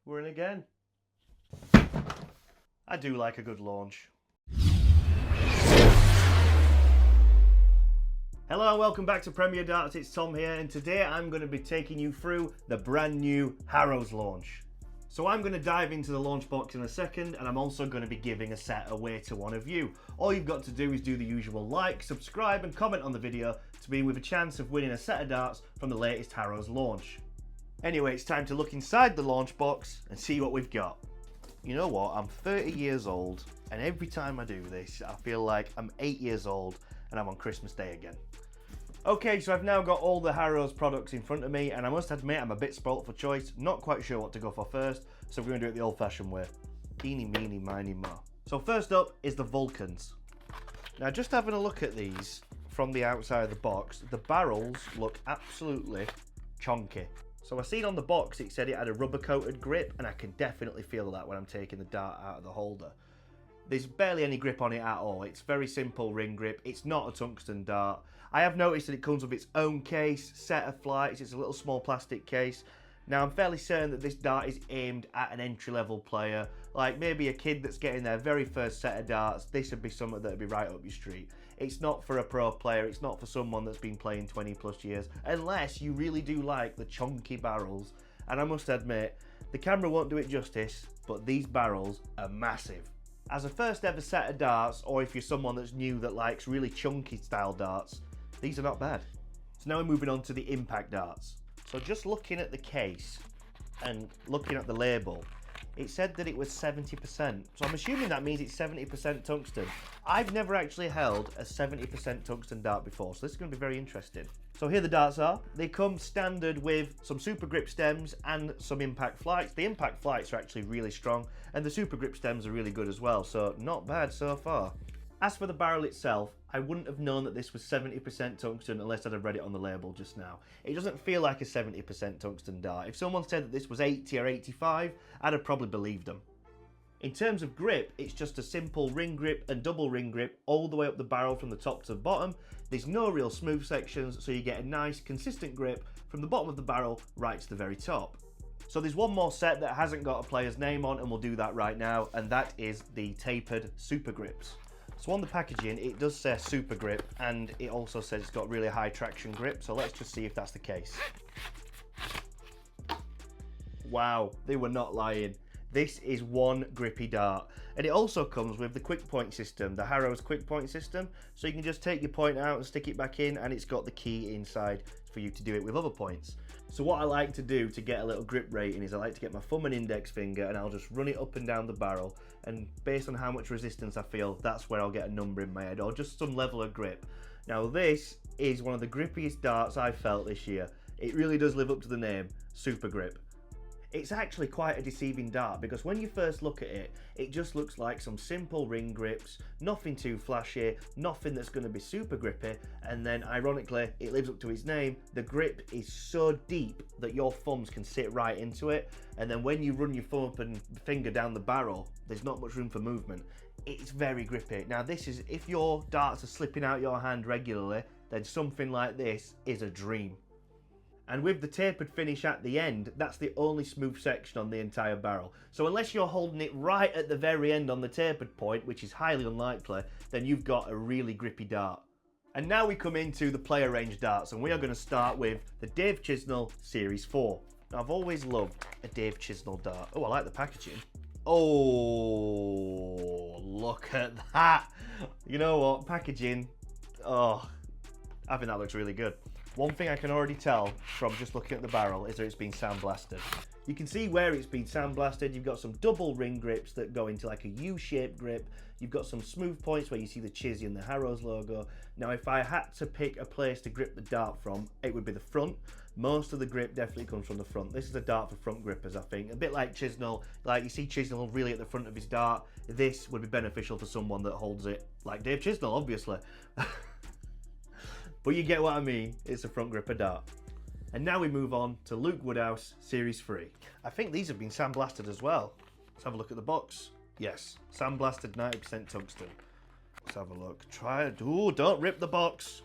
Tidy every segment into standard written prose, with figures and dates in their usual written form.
we're in again. I do like a good launch. Hello and welcome back to Premier Darts, it's Tom here, and today I'm going to be taking you through the brand new Harrows launch. So I'm going to dive into the launch box in a second, and I'm also going to be giving a set away to one of you. All you've got to do is do the usual like, subscribe and comment on the video to be with a chance of winning a set of darts from the latest Harrows launch. Anyway, it's time to look inside the launch box and see what we've got. You know what, I'm 30 years old, and every time I do this, I feel like I'm 8 years old and I'm on Christmas Day again. Okay, so I've now got all the Harrows products in front of me, and I must admit I'm a bit spoilt for choice, not quite sure what to go for first, so we're going to do it the old-fashioned way. Eeny, meeny, miny, mo. So first up is the Vulcans. Now just having a look at these from the outside of the box, the barrels look absolutely chonky. So I seen on the box it said it had a rubber coated grip, and I can definitely feel that when I'm taking the dart out of the holder. There's barely any grip on it at all. It's very simple ring grip. It's not a tungsten dart. I have noticed that it comes with its own case, set of flights. It's a little small plastic case. Now I'm fairly certain that this dart is aimed at an entry-level player, like maybe a kid that's getting their very first set of darts. This would be something that would be right up your street. It's not for a pro player. It's not for someone that's been playing 20 plus years, unless you really do like the chunky barrels. And I must admit, the camera won't do it justice, but these barrels are massive. As a first ever set of darts, or if you're someone that's new that likes really chunky style darts, these are not bad. So now we're moving on to the impact darts. So just looking at the case and looking at the label, it said that it was 70%. So I'm assuming that means it's 70% tungsten. I've never actually held a 70% tungsten dart before, so this is going to be very interesting. So here the darts are. They come standard with some Supergrip stems and some impact flights. The impact flights are actually really strong, and the Supergrip stems are really good as well, so not bad so far. As for the barrel itself, I wouldn't have known that this was 70% tungsten unless I'd have read it on the label just now. It doesn't feel like a 70% tungsten dart. If someone said that this was 80 or 85, I'd have probably believed them. In terms of grip, it's just a simple ring grip and double ring grip all the way up the barrel from the top to the bottom. There's no real smooth sections, so you get a nice consistent grip from the bottom of the barrel right to the very top. So there's one more set that hasn't got a player's name on, and we'll do that right now, and that is the Tapered Supergrips. So on the packaging, it does say Supergrip, and it also says it's got really high traction grip, so let's just see if that's the case. Wow, they were not lying. This is one grippy dart, and it also comes with the quick point system, the Harrows quick point system, so you can just take your point out and stick it back in, and it's got the key inside for you to do it with other points. So what I like to do to get a little grip rating is I like to get my thumb and index finger, and I'll just run it up and down the barrel, and based on how much resistance I feel, that's where I'll get a number in my head, or just some level of grip. Now this is one of the grippiest darts I've felt this year. It really does live up to the name, Supergrip. It's actually quite a deceiving dart, because when you first look at it, it just looks like some simple ring grips, nothing too flashy, nothing that's going to be super grippy, and then ironically, it lives up to its name. The grip is so deep that your thumbs can sit right into it, and then when you run your thumb up and finger down the barrel, there's not much room for movement. It's very grippy. Now this is, if your darts are slipping out your hand regularly, then something like this is a dream. And with the tapered finish at the end, that's the only smooth section on the entire barrel. So unless you're holding it right at the very end on the tapered point, which is highly unlikely, then you've got a really grippy dart. And now we come into the player range darts, and we are going to start with the Dave Chisnall Series 4. Now, I've always loved a Dave Chisnall dart. Oh, I like the packaging. Oh, look at that. You know what, packaging, oh, I think that looks really good. One thing I can already tell from just looking at the barrel is that it's been sandblasted. You can see where it's been sandblasted. You've got some double ring grips that go into like a U-shaped grip. You've got some smooth points where you see the Chizzy and the Harrows logo. Now, if I had to pick a place to grip the dart from, it would be the front. Most of the grip definitely comes from the front. This is a dart for front grippers, I think. A bit like Chisnall. Like you see Chisnall really at the front of his dart. This would be beneficial for someone that holds it like Dave Chisnall, obviously. But you get what I mean, it's a front gripper dart. And now we move on to Luke Woodhouse Series 3. I think these have been sandblasted as well. Let's have a look at the box. Yes, sandblasted 90% tungsten. Let's have a look. Try it. Ooh, don't rip the box.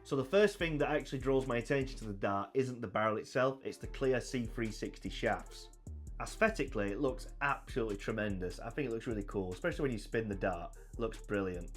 So the first thing that actually draws my attention to the dart isn't the barrel itself, it's the clear C360 shafts. Aesthetically, it looks absolutely tremendous. I think it looks really cool, especially when you spin the dart. It looks brilliant.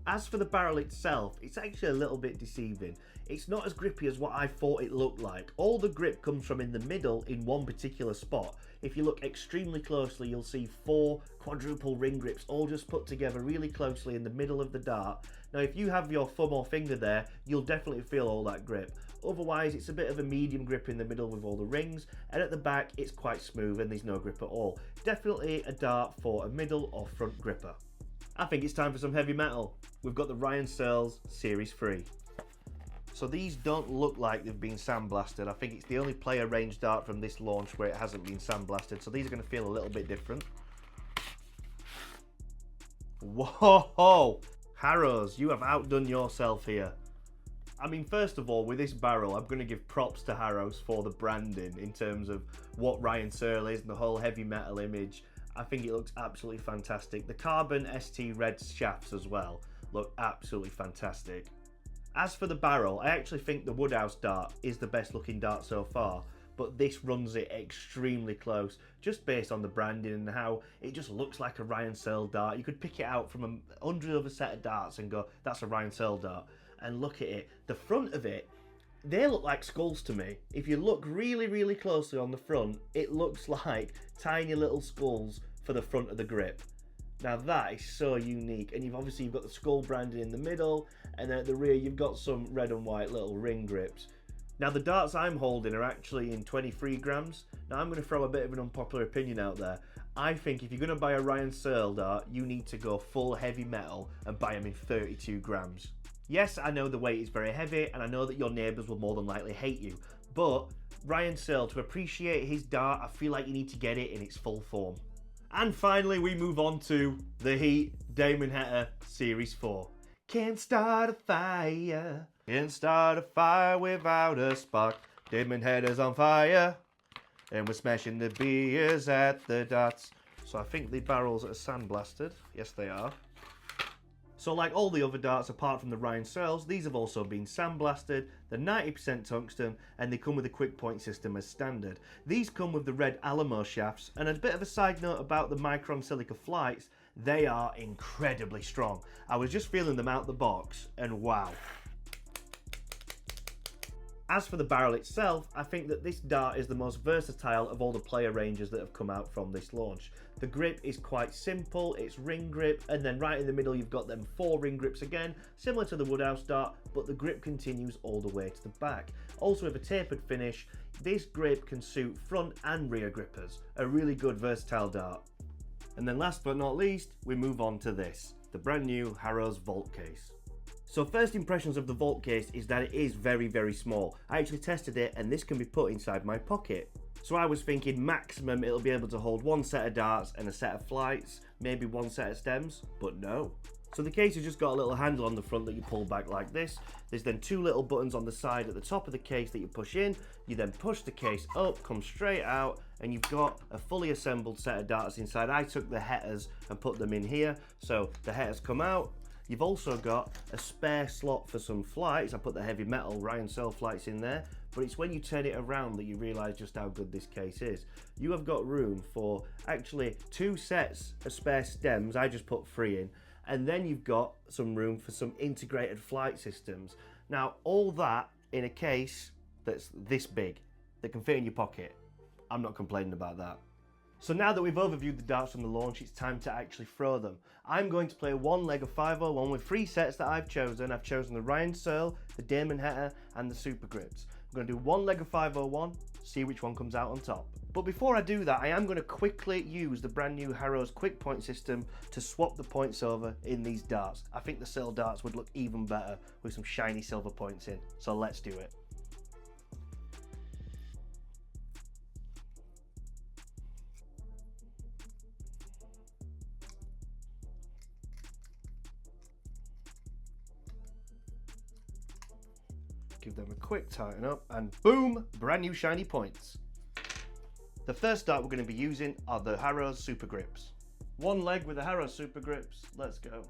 As for the barrel itself, it's actually a little bit deceiving. It's not as grippy as what I thought it looked like. All the grip comes from in the middle in one particular spot. If you look extremely closely, you'll see 4 quadruple ring grips all just put together really closely in the middle of the dart. Now if you have your thumb or finger there, you'll definitely feel all that grip. Otherwise, it's a bit of a medium grip in the middle with all the rings, and at the back it's quite smooth and there's no grip at all. Definitely a dart for a middle or front gripper. I think it's time for some heavy metal. We've got the Ryan Searles Series 3. So these don't look like they've been sandblasted. I think it's the only player range dart from this launch where it hasn't been sandblasted. So these are going to feel a little bit different. Whoa! Harrows, you have outdone yourself here. I mean, first of all, with this barrel, I'm going to give props to Harrows for the branding in terms of what Ryan Searle is and the whole heavy metal image. I think it looks absolutely fantastic. The carbon ST red shafts as well look absolutely fantastic. As for the barrel, I actually think the Woodhouse dart is the best looking dart so far, but this runs it extremely close, just based on the branding and how it just looks like a Ryan Searle dart. You could pick it out from 100 other set of darts and go, that's a Ryan Searle dart. And look at it, the front of it, they look like skulls to me. If you look really, really closely on the front, it looks like tiny little skulls for the front of the grip. Now that is so unique, and you've got the skull branding in the middle, and then at the rear you've got some red and white little ring grips. Now the darts I'm holding are actually in 23 grams. Now I'm going to throw a bit of an unpopular opinion out there. I think if you're going to buy a Ryan Searle dart, you need to go full heavy metal and buy them in 32 grams. Yes, I know the weight is very heavy, and I know that your neighbours will more than likely hate you, but Ryan Searle, to appreciate his dart, I feel like you need to get it in its full form. And finally, we move on to the Heat Damon Heta Series 4. Can't start a fire, can't start a fire without a spark. Damon Heta's on fire, and we're smashing the beers at the darts. So I think the barrels are sandblasted. Yes, they are. So like all the other darts apart from the Ryan Searles, these have also been sandblasted. They're 90% tungsten and they come with a quick point system as standard. These come with the red Alamo shafts, and a bit of a side note about the Micron Silica flights, they are incredibly strong. I was just feeling them out the box and wow. As for the barrel itself, I think that this dart is the most versatile of all the player ranges that have come out from this launch. The grip is quite simple, it's ring grip, and then right in the middle you've got them 4 ring grips again, similar to the Woodhouse dart, but the grip continues all the way to the back. Also with a tapered finish, this grip can suit front and rear grippers. A really good versatile dart. And then last but not least, we move on to this, the brand new Harrows Vault case. So first impressions of the Vault case is that it is very, very small. I actually tested it and this can be put inside my pocket. So I was thinking maximum it'll be able to hold 1 set of darts and a set of flights, maybe 1 set of stems, but no. So the case has just got a little handle on the front that you pull back like this. There's then 2 little buttons on the side at the top of the case that you push in. You then push the case up, come straight out, and you've got a fully assembled set of darts inside. I took the Hetas and put them in here. So the Hetas come out. You've also got a spare slot for some flights. I put the heavy metal Ryan Searle flights in there, but it's when you turn it around that you realise just how good this case is. You have got room for actually 2 sets of spare stems. I just put 3 in, and then you've got some room for some integrated flight systems. Now, all that in a case that's this big, that can fit in your pocket. I'm not complaining about that. So now that we've overviewed the darts from the launch, it's time to actually throw them. I'm going to play 1 leg of 501 with 3 sets that I've chosen. I've chosen the Ryan Searle, the Damon Heta, and the Supergrips. I'm going to do 1 leg of 501, see which one comes out on top. But before I do that, I am going to quickly use the brand new Harrows quick point system to swap the points over in these darts. I think the Searle darts would look even better with some shiny silver points in. So let's do it. Give them a quick tighten up and boom, brand new shiny points. The first dart we're going to be using are the Harrows Supergrips. 1 leg with the Harrows Supergrips, let's go.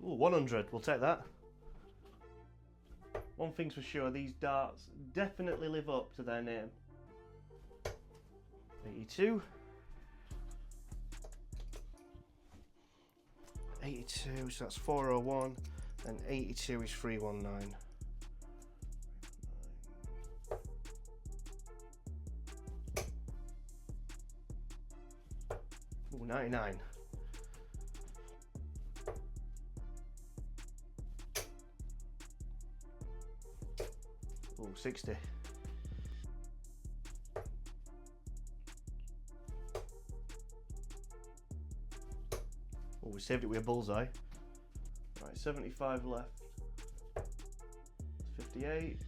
Ooh, 100, we'll take that. One thing's for sure, these darts definitely live up to their name. 82. 82, so that's 401, and 82 is 319. Ooh, 99. Ooh, 60. Oh, we saved it with a bullseye. Right, 75 left. That's 58.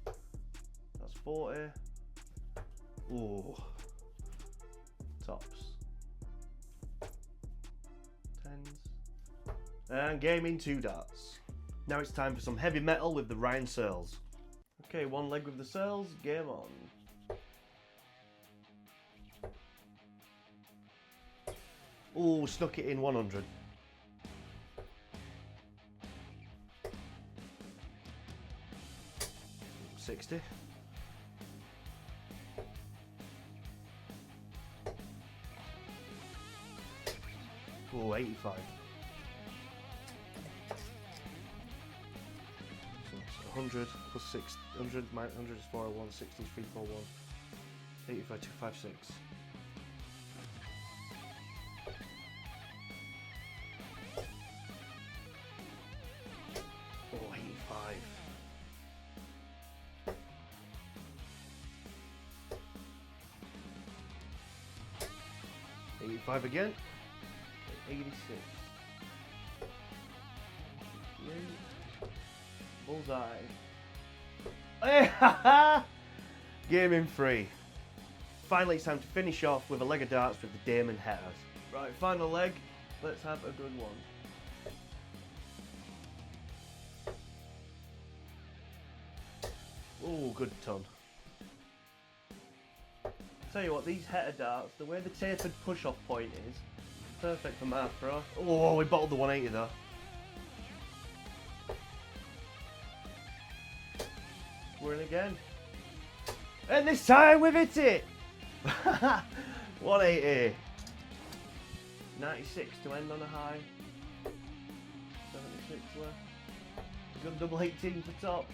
That's 40. Ooh. Tops. Tens. And game in 2 darts. Now it's time for some heavy metal with the Ryan Searles. Okay, 1 leg with the Searles, game on. Ooh, snuck it in 100. $60. Ooh, 85. So it's 100 plus 600 minus 100 is 401, 60 is 341, 85, 256. Oh, 85. $85 again. 86. Bullseye. Game in 3. Finally, it's time to finish off with a leg of darts with the Damon Hetas. Right, final leg. Let's have a good one. Oh, good ton. Tell you what, these Heta darts, the way the tapered push-off point is, perfect for Math Pro. Oh, we bottled the 180 though. We're in again. And this time we've hit it! 180. 96 to end on a high. 76 left. Good double 18 for top.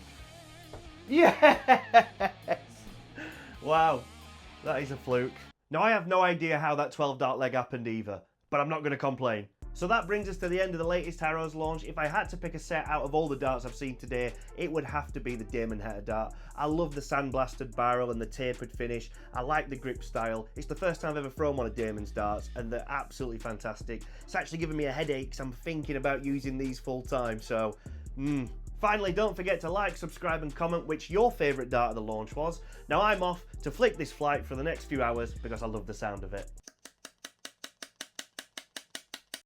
Yes! Wow, that is a fluke. Now I have no idea how that 12 dart leg happened either, but I'm not going to complain. So that brings us to the end of the latest Harrows launch. If I had to pick a set out of all the darts I've seen today, it would have to be the Damon Heta dart. I love the sandblasted barrel and the tapered finish. I like the grip style. It's the first time I've ever thrown one of Damon's darts, and they're absolutely fantastic. It's actually giving me a headache because I'm thinking about using these full time, so Finally, don't forget to like, subscribe and comment which your favourite dart of the launch was. Now I'm off to flick this flight for the next few hours because I love the sound of it.